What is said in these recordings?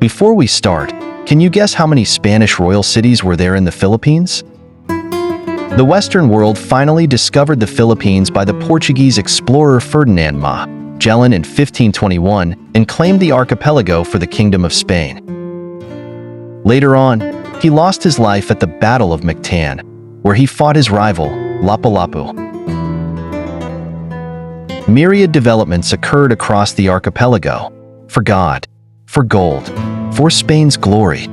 Before we start, can you guess how many Spanish royal cities were there in the Philippines? The Western world finally discovered the Philippines by the Portuguese explorer Ferdinand Magellan in 1521 and claimed the archipelago for the Kingdom of Spain. Later on, he lost his life at the Battle of Mactan, where he fought his rival, Lapu-Lapu. Myriad developments occurred across the archipelago. For God, for gold, for Spain's glory.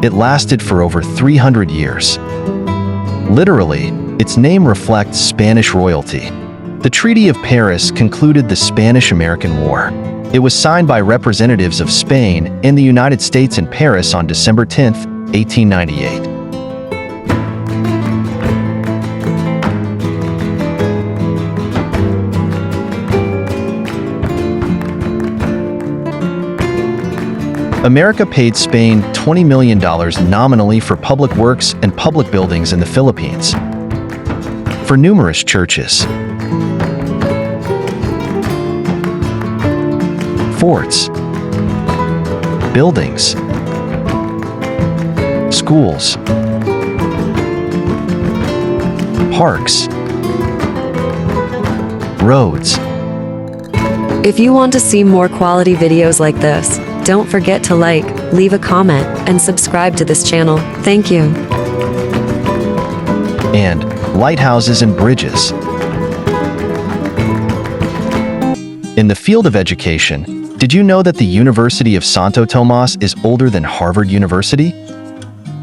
It lasted for over 300 years. Literally, its name reflects Spanish royalty. The Treaty of Paris concluded the Spanish-American War. It was signed by representatives of Spain and the United States in Paris on December 10, 1898. America paid Spain $20 million nominally for public works and public buildings in the Philippines. For numerous churches, forts, buildings, schools, parks, roads. If you want to see more quality videos like this, don't forget to like, leave a comment, and subscribe to this channel. Thank you. And lighthouses and bridges. In the field of education, did you know that the University of Santo Tomas is older than Harvard University?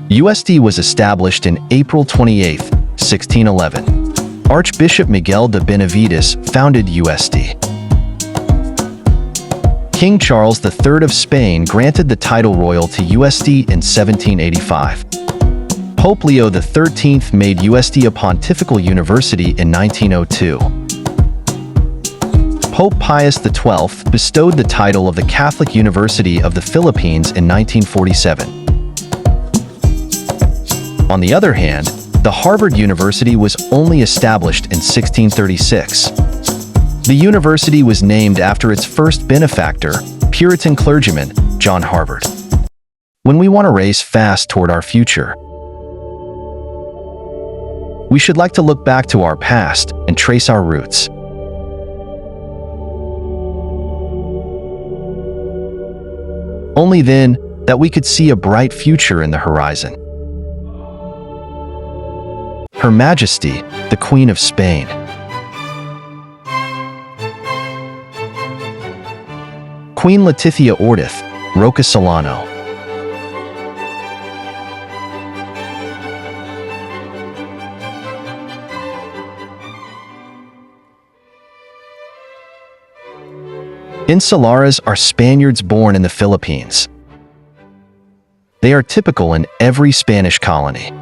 UST was established in April 28, 1611. Archbishop Miguel de Benavides founded UST. King Charles III of Spain granted the title royal to UST in 1785. Pope Leo XIII made UST a pontifical university in 1902. Pope Pius XII bestowed the title of the Catholic University of the Philippines in 1947. On the other hand, the Harvard University was only established in 1636. The university was named after its first benefactor, Puritan clergyman, John Harvard. When we want to race fast toward our future, we should like to look back to our past and trace our roots. Only then that we could see a bright future in the horizon. Her Majesty, the Queen of Spain. Queen Letizia Ortiz, Roca Solano. Insulares are Spaniards born in the Philippines. They are typical in every Spanish colony.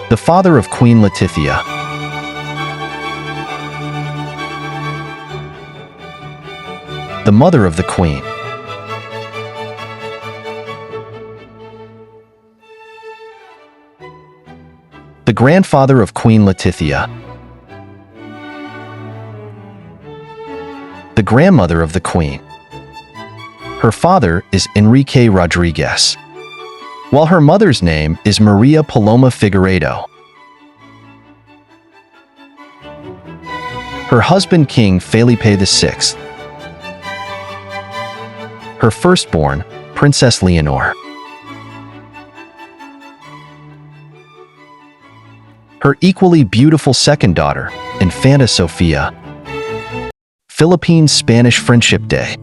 The father of Queen Letizia. The mother of the Queen. The grandfather of Queen Letizia. The grandmother of the Queen. Her father is Enrique Rodriguez, while her mother's name is Maria Paloma Figueiredo. Her husband King Felipe VI. Her firstborn, Princess Leonor. Her equally beautiful second daughter, Infanta Sofia. Philippine-Spanish Friendship Day.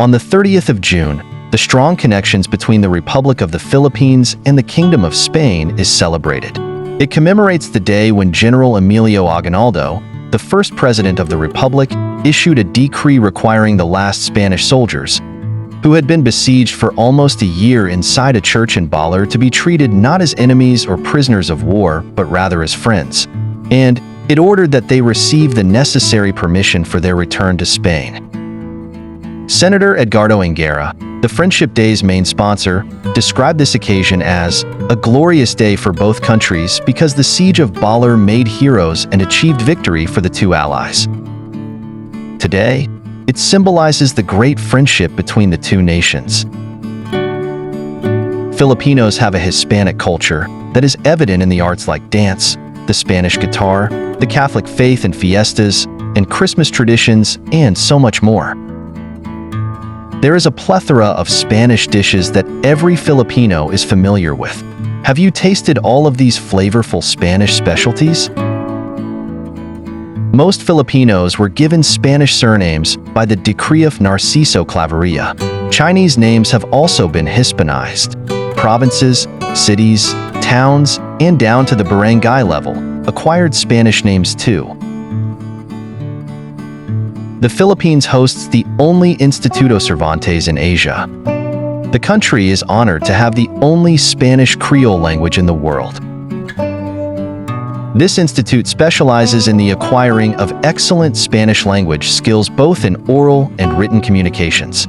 On the 30th of June, the strong connections between the Republic of the Philippines and the Kingdom of Spain is celebrated. It commemorates the day when General Emilio Aguinaldo, the first president of the Republic, issued a decree requiring the last Spanish soldiers, who had been besieged for almost a year inside a church in Baler, to be treated not as enemies or prisoners of war, but rather as friends. And it ordered that they receive the necessary permission for their return to Spain. Senator Edgardo Enguera, the Friendship Day's main sponsor, described this occasion as a glorious day for both countries because the siege of Baler made heroes and achieved victory for the two allies. Today, it symbolizes the great friendship between the two nations. Filipinos have a Hispanic culture that is evident in the arts like dance, the Spanish guitar, the Catholic faith and fiestas, and Christmas traditions, and so much more. There is a plethora of Spanish dishes that every Filipino is familiar with. Have you tasted all of these flavorful Spanish specialties? Most Filipinos were given Spanish surnames by the decree of Narciso Claveria. Chinese names have also been Hispanized. Provinces, cities, towns, and down to the barangay level acquired Spanish names too. The Philippines hosts the only Instituto Cervantes in Asia. The country is honored to have the only Spanish Creole language in the world. This institute specializes in the acquiring of excellent Spanish language skills both in oral and written communications.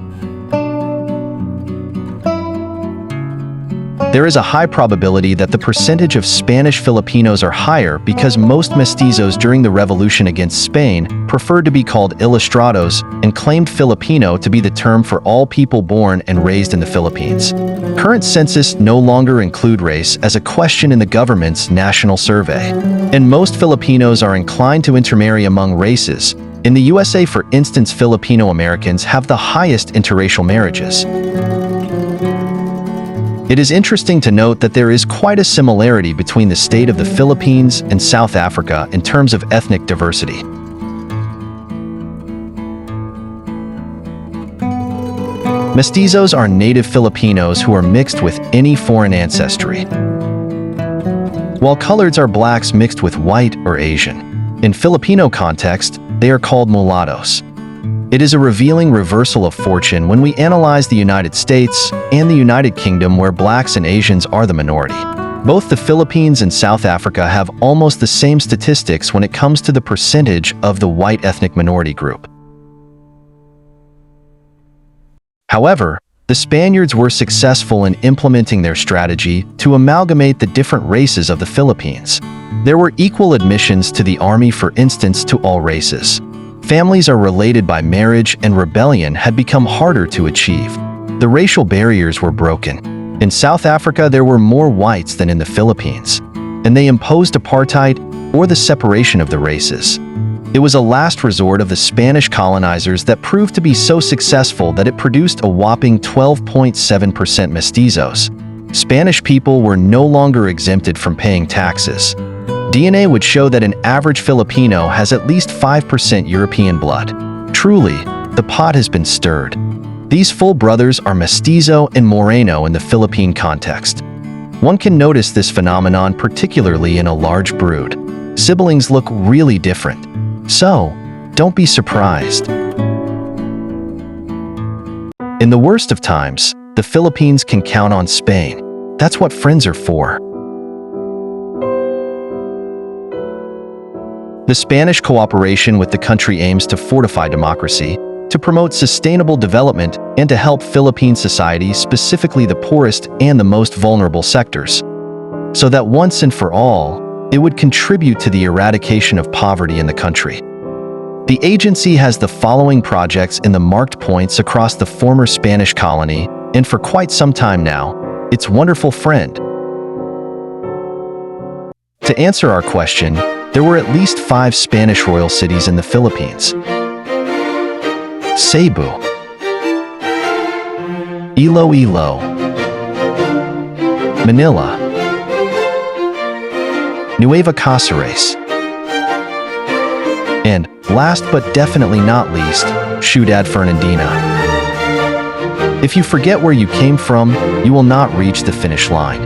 There is a high probability that the percentage of Spanish Filipinos are higher because most mestizos during the revolution against Spain preferred to be called ilustrados and claimed Filipino to be the term for all people born and raised in the Philippines. Current census no longer include race as a question in the government's national survey, and most Filipinos are inclined to intermarry among races. In the USA, for instance, Filipino Americans have the highest interracial marriages. It is interesting to note that there is quite a similarity between the state of the Philippines and South Africa in terms of ethnic diversity. Mestizos are native Filipinos who are mixed with any foreign ancestry, while coloreds are blacks mixed with white or Asian. In Filipino context, they are called mulattoes. It is a revealing reversal of fortune when we analyze the United States and the United Kingdom, where blacks and Asians are the minority. Both the Philippines and South Africa have almost the same statistics when it comes to the percentage of the white ethnic minority group. However, the Spaniards were successful in implementing their strategy to amalgamate the different races of the Philippines. There were equal admissions to the army, for instance, to all races. Families are related by marriage, and rebellion had become harder to achieve. The racial barriers were broken. In South Africa, there were more whites than in the Philippines, and they imposed apartheid, or the separation of the races. It was a last resort of the Spanish colonizers that proved to be so successful that it produced a whopping 12.7% mestizos. Spanish people were no longer exempted from paying taxes. DNA would show that an average Filipino has at least 5% European blood. Truly, the pot has been stirred. These full brothers are mestizo and moreno in the Philippine context. One can notice this phenomenon particularly in a large brood. Siblings look really different. So, don't be surprised. In the worst of times, the Philippines can count on Spain. That's what friends are for. The Spanish cooperation with the country aims to fortify democracy, to promote sustainable development, and to help Philippine society, specifically the poorest and the most vulnerable sectors, so that once and for all, it would contribute to the eradication of poverty in the country. The agency has the following projects in the marked points across the former Spanish colony, and for quite some time now, its wonderful friend. To answer our question, there were at least 5 Spanish royal cities in the Philippines: Cebu, Iloilo, Manila, Nueva Cáceres, and, last but definitely not least, Ciudad Fernandina. If you forget where you came from, you will not reach the finish line.